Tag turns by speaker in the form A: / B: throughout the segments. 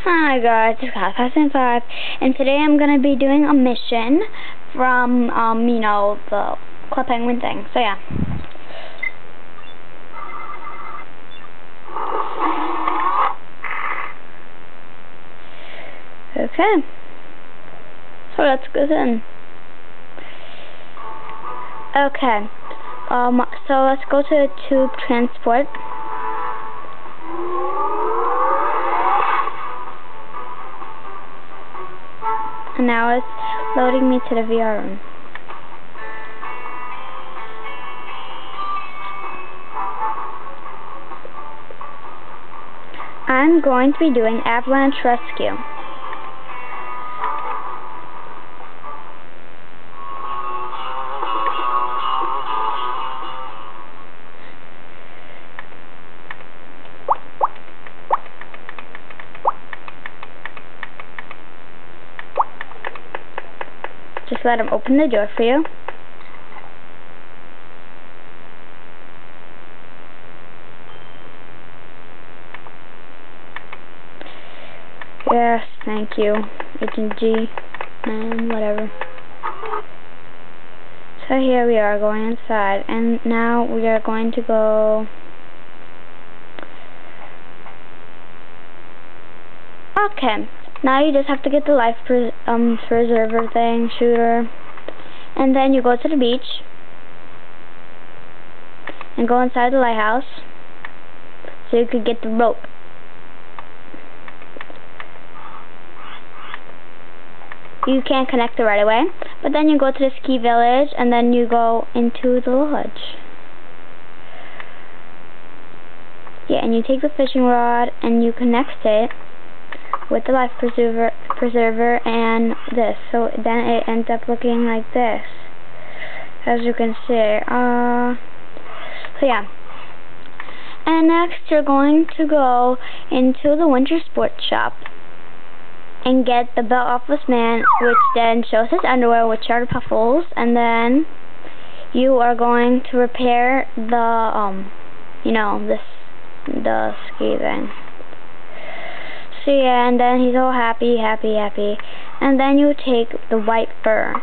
A: Hi guys, it's Cat5, and today I'm gonna be doing a mission from the Club Penguin thing. So yeah. Okay. So let's go then. Okay. So let's go to tube transport. And now it's loading me to the VR room. I'm going to be doing Avalanche Rescue. Just let him open the door for you. Yes, thank you, Agent G, and whatever. So here we are going inside, and now we are going to go. Okay. Now you just have to get the life preserver thing, shooter, and then you go to the beach and go inside the lighthouse so you could get the rope. You can't connect it right away, but then you go to the ski village and then you go into the lodge. Yeah, and you take the fishing rod and you connect it with the life preserver and this, so then it ends up looking like this, as you can see. So yeah, and next you're going to go into the winter sports shop and get the belt off this man, which then shows his underwear, which are puffles, and then you are going to repair the the ski thing. So yeah, and then he's all happy, and then you take the white fur.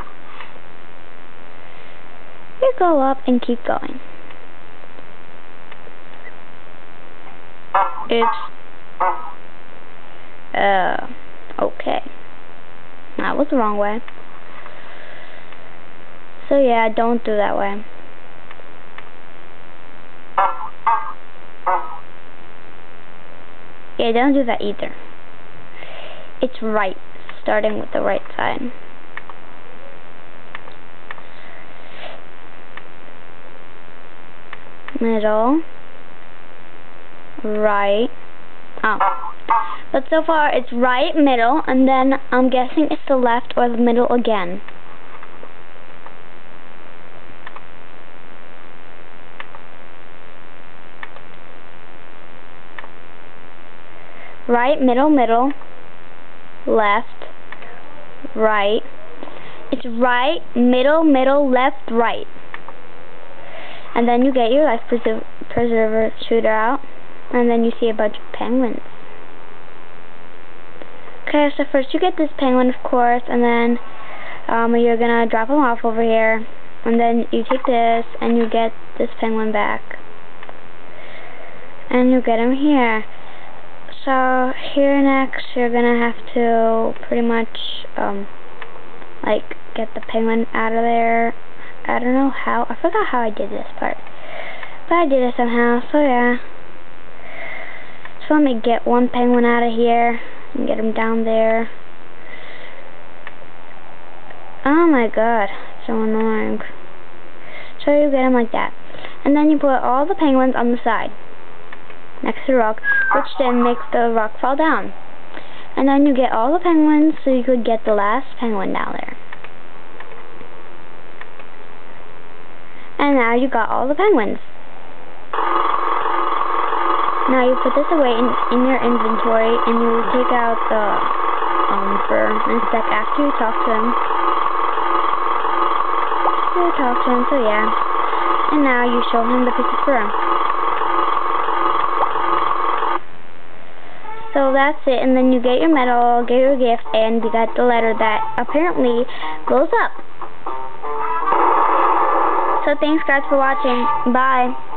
A: You go up and keep going. Okay. That was the wrong way. So yeah, don't do that way. Yeah, don't do that either. It's right, starting with the right side. Middle. Right. Oh. But so far it's right, middle, and then I'm guessing it's the left or the middle again. Right, middle, middle, left, right. It's right, middle, middle, left, right. And then you get your life preserver shooter out, and then you see a bunch of penguins. Okay, so first you get this penguin, of course, and then you're gonna drop him off over here, and then you take this, and you get this penguin back. And you get him here. So here next you're gonna have to pretty much like get the penguin out of there. I don't know how. I forgot how I did this part, but I did it somehow. So yeah. So let me get one penguin out of here and get him down there. Oh my god, so annoying. So you get him like that, and then you put all the penguins on the side next to the rock, which then makes the rock fall down. And then you get all the penguins so you could get the last penguin down there. And now you got all the penguins. Now you put this away in your inventory, and you take out the fur. And it's like after you talk to him. So yeah. And now you show him the piece of fur. So that's it, and then you get your medal, get your gift, and you get the letter that apparently blows up. So thanks guys for watching. Bye.